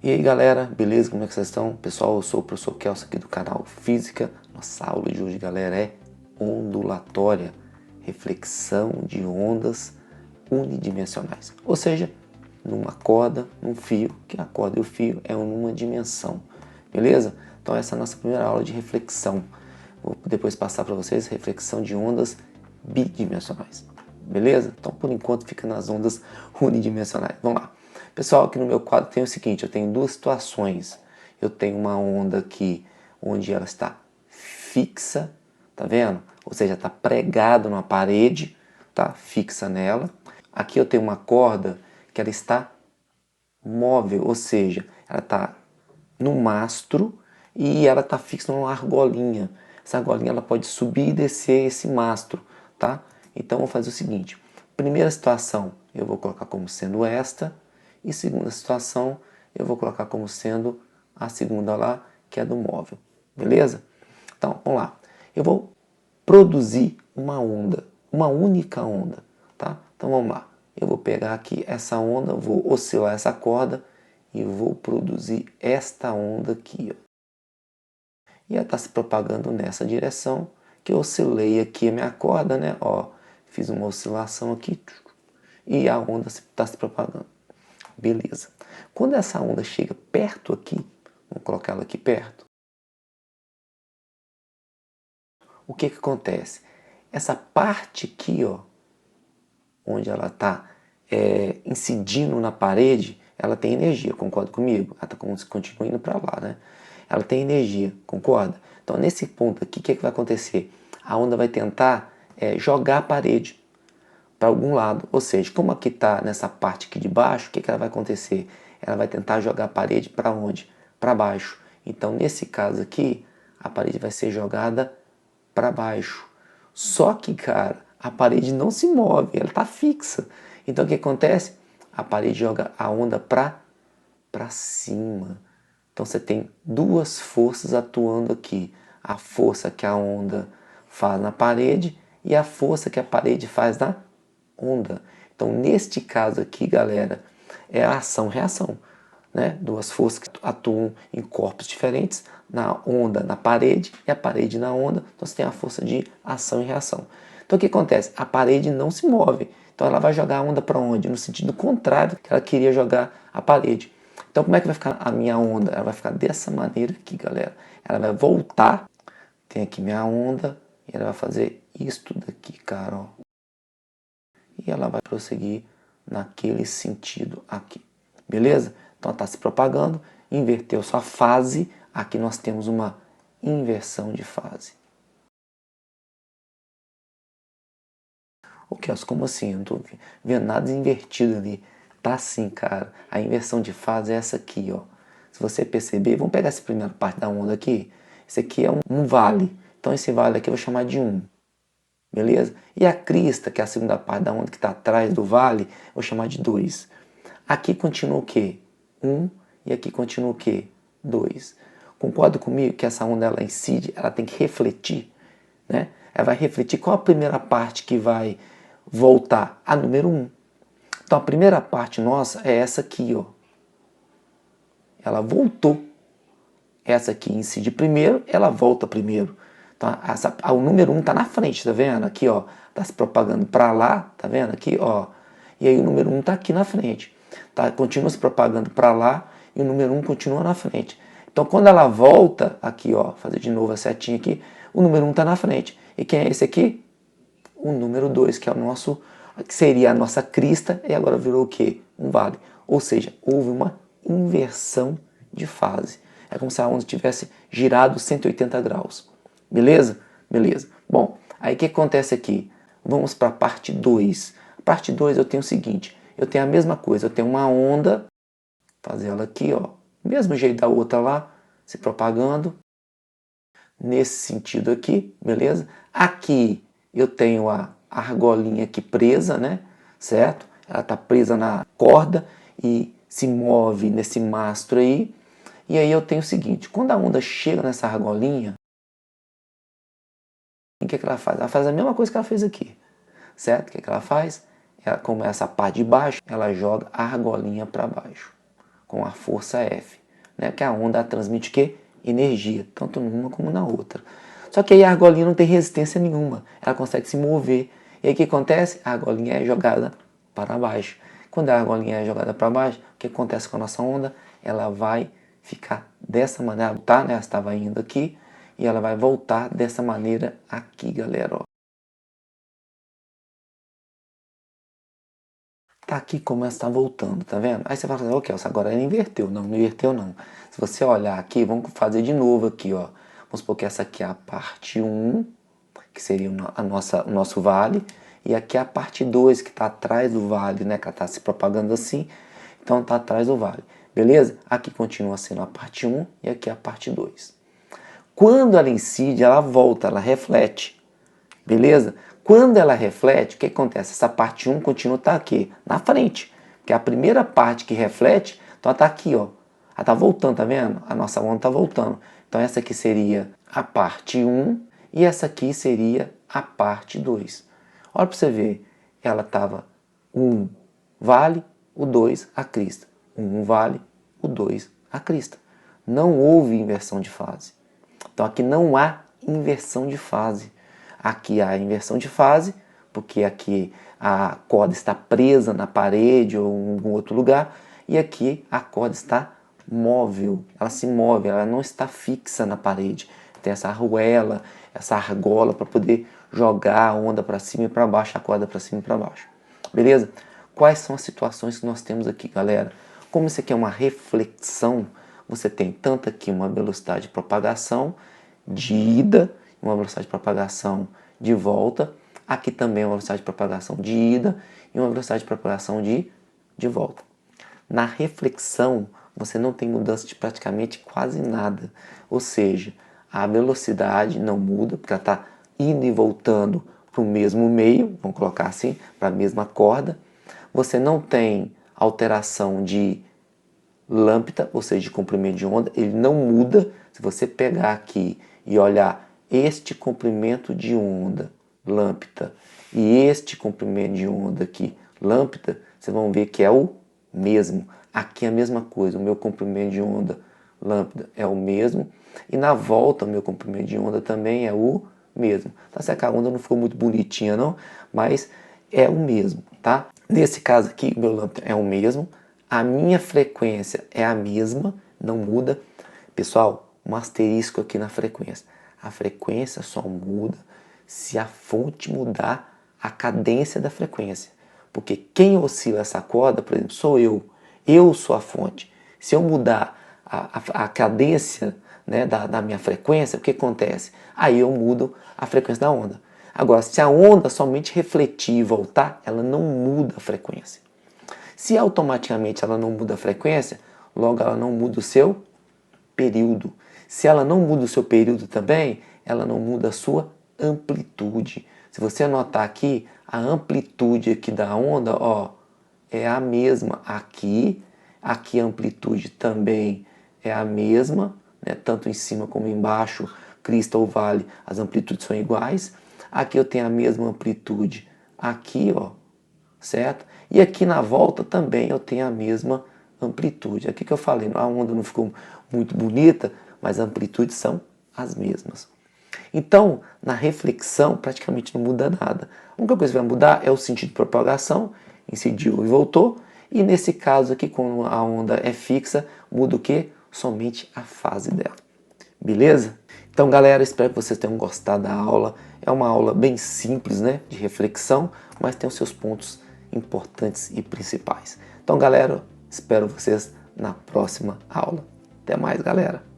E aí galera, beleza? Como é que vocês estão? Pessoal, eu sou o professor Kelso aqui do canal Física. Nossa aula de hoje, galera, é ondulatória, reflexão de ondas unidimensionais. Ou seja, numa corda, num fio, que a corda e o fio é numa dimensão, beleza? Então essa é a nossa primeira aula de reflexão. Vou depois passar para vocês reflexão de ondas bidimensionais, beleza? Então por enquanto fica nas ondas unidimensionais. Vamos lá. Pessoal, aqui no meu quadro tem o seguinte, eu tenho duas situações. Eu tenho uma onda aqui onde ela está fixa, tá vendo? Ou seja, está pregado numa parede, tá? Fixa nela. Aqui eu tenho uma corda que ela está móvel, ou seja, ela está no mastro e ela está fixa numa argolinha. Essa argolinha ela pode subir e descer esse mastro, tá? Então eu vou fazer o seguinte, primeira situação eu vou colocar como sendo esta, e segunda situação eu vou colocar como sendo a segunda lá, que é do móvel, beleza? Então vamos lá, eu vou produzir uma onda, uma única onda, tá? Então vamos lá, eu vou pegar aqui essa onda, vou oscilar essa corda e vou produzir esta onda aqui, ó. E ela está se propagando nessa direção, que eu oscilei aqui a minha corda, né? Ó, fiz uma oscilação aqui e a onda está se propagando. Beleza. Quando essa onda chega perto aqui, vamos colocar ela aqui perto, o que que acontece? Essa parte aqui, ó, onde ela está incidindo na parede, ela tem energia, concorda comigo? Ela está como se continue indo para lá, né? Ela tem energia, concorda? Então nesse ponto aqui, o que é que vai acontecer? A onda vai tentar jogar a parede para algum lado, ou seja, como aqui está nessa parte aqui de baixo, o que que ela vai acontecer? Ela vai tentar jogar a parede para onde? Para baixo. Então nesse caso aqui, a parede vai ser jogada para baixo. Só que, cara, a parede não se move, ela está fixa. Então o que acontece? A parede joga a onda para cima. Então você tem duas forças atuando aqui. A força que a onda faz na parede e a força que a parede faz na onda. Então neste caso aqui, galera, é a ação-reação, né? Duas forças que atuam em corpos diferentes, na onda, na parede e a parede na onda. Então você tem a força de ação e reação. Então o que acontece? A parede não se move. Então ela vai jogar a onda para onde? No sentido contrário que ela queria jogar a parede. Então como é que vai ficar a minha onda? Ela vai ficar dessa maneira aqui, galera. Ela vai voltar, tem aqui minha onda, e ela vai fazer isto daqui, cara, ó. E ela vai prosseguir naquele sentido aqui, beleza? Então ela está se propagando, inverteu sua fase, aqui nós temos uma inversão de fase. O Kelso, como assim? Eu não estou vendo nada invertido ali. Tá assim, cara. A inversão de fase é essa aqui, ó. Se você perceber, vamos pegar essa primeira parte da onda aqui. Esse aqui é um vale. Então esse vale aqui eu vou chamar de 1. Beleza? E a crista, que é a segunda parte da onda que está atrás do vale, eu vou chamar de 2. Aqui continua o quê? 1 e aqui continua o quê? 2. Concorda comigo que essa onda ela incide, ela tem que refletir, né? Ela vai refletir qual a primeira parte que vai voltar? A número 1. Então a primeira parte nossa é essa aqui, ó. Ela voltou. Essa aqui incide primeiro, ela volta primeiro. Então, o número 1 está na frente, tá vendo? Aqui, ó, está se propagando para lá, tá vendo? Aqui, ó. E aí o número 1 está aqui na frente. Tá? Continua se propagando para lá e o número 1 continua na frente. Então, quando ela volta, aqui, ó, fazer de novo a setinha aqui, o número 1 está na frente. E quem é esse aqui? O número 2, que é o nosso, que seria a nossa crista, e agora virou o quê? Um vale. Ou seja, houve uma inversão de fase. É como se a onda tivesse girado 180 graus. Beleza? Beleza. Bom, aí o que acontece aqui? Vamos para a parte 2. A parte 2 eu tenho o seguinte, eu tenho a mesma coisa, eu tenho uma onda, fazer ela aqui, ó, mesmo jeito da outra lá, se propagando, nesse sentido aqui, beleza? Aqui eu tenho a argolinha aqui presa, né? Certo? Ela está presa na corda e se move nesse mastro aí. E aí eu tenho o seguinte, quando a onda chega nessa argolinha, o que ela faz? Ela faz a mesma coisa que ela fez aqui, certo? O que ela faz? Ela começa a parte de baixo, ela joga a argolinha para baixo. com a força F, né? Que a onda transmite o quê? Energia, tanto numa como na outra. Só que aí a argolinha não tem resistência nenhuma, ela consegue se mover. E aí o que acontece? A argolinha é jogada para baixo. Quando a argolinha é jogada para baixo, o que acontece com a nossa onda? Ela vai ficar dessa maneira, tá, né? Ela estava indo aqui e ela vai voltar dessa maneira aqui, galera, ó. Tá aqui como ela está voltando, tá vendo? Aí você fala assim, ok, agora ela inverteu. Não, não inverteu não. Se você olhar aqui, vamos fazer de novo aqui, ó. Vamos supor que essa aqui é a parte 1, que seria o nosso vale. E aqui é a parte 2, que está atrás do vale, né? Que ela está se propagando assim. Então está atrás do vale. Beleza? Aqui continua sendo a parte 1 e aqui a parte 2. Quando ela incide, ela volta, ela reflete. Beleza? Quando ela reflete, o que acontece? Essa parte 1 continua tá aqui, na frente. Porque a primeira parte que reflete, então ela tá aqui, ó. Ela tá voltando, tá vendo? A nossa onda tá voltando. Então essa aqui seria a parte 1 e essa aqui seria a parte 2. Olha para você ver, ela tava 1 vale, o 2 a crista. 1 vale, o 2 a crista. Não houve inversão de fase. Então aqui não há inversão de fase. Aqui há inversão de fase, porque aqui a corda está presa na parede ou em algum outro lugar, e aqui a corda está móvel, ela se move, ela não está fixa na parede. Tem essa arruela, essa argola para poder jogar a onda para cima e para baixo, a corda para cima e para baixo. Beleza? Quais são as situações que nós temos aqui, galera? Como isso aqui é uma reflexão, você tem tanto aqui uma velocidade de propagação de ida, uma velocidade de propagação de volta. Aqui também uma velocidade de propagação de ida e uma velocidade de propagação de volta. Na reflexão, você não tem mudança de praticamente quase nada. Ou seja, a velocidade não muda, porque ela está indo e voltando para o mesmo meio, vamos colocar assim, para a mesma corda. Você não tem alteração de lambda, ou seja, de comprimento de onda, ele não muda. Se você pegar aqui e olhar este comprimento de onda, lambda, e este comprimento de onda aqui, lambda, vocês vão ver que é o mesmo. Aqui é a mesma coisa, o meu comprimento de onda, lambda, é o mesmo, e na volta o meu comprimento de onda também é o mesmo. Tá certo que a onda não ficou muito bonitinha não, mas é o mesmo, tá? Nesse caso aqui, o meu lambda é o mesmo, a minha frequência é a mesma, não muda. Pessoal, um asterisco aqui na frequência. A frequência só muda se a fonte mudar a cadência da frequência. Porque quem oscila essa corda, por exemplo, sou eu. Eu sou a fonte. Se eu mudar a cadência, né, da minha frequência, o que acontece? Aí eu mudo a frequência da onda. Agora, se a onda somente refletir e voltar, ela não muda a frequência. Se automaticamente ela não muda a frequência, logo ela não muda o seu período. Se ela não muda o seu período também, ela não muda a sua amplitude. Se você anotar aqui, a amplitude aqui da onda, ó, é a mesma aqui. Aqui a amplitude também é a mesma, né? Tanto em cima como embaixo, crista ou vale, as amplitudes são iguais. Aqui eu tenho a mesma amplitude aqui, ó, certo? E aqui na volta também eu tenho a mesma amplitude. Aqui que eu falei, a onda não ficou muito bonita, mas as amplitudes são as mesmas. Então, na reflexão, praticamente não muda nada. A única coisa que vai mudar é o sentido de propagação, incidiu e voltou. E nesse caso aqui, quando a onda é fixa, muda o quê? Somente a fase dela. Beleza? Então, galera, espero que vocês tenham gostado da aula. É uma aula bem simples, né, de reflexão, mas tem os seus pontos importantes e principais. Então, galera, espero vocês na próxima aula. Até mais, galera!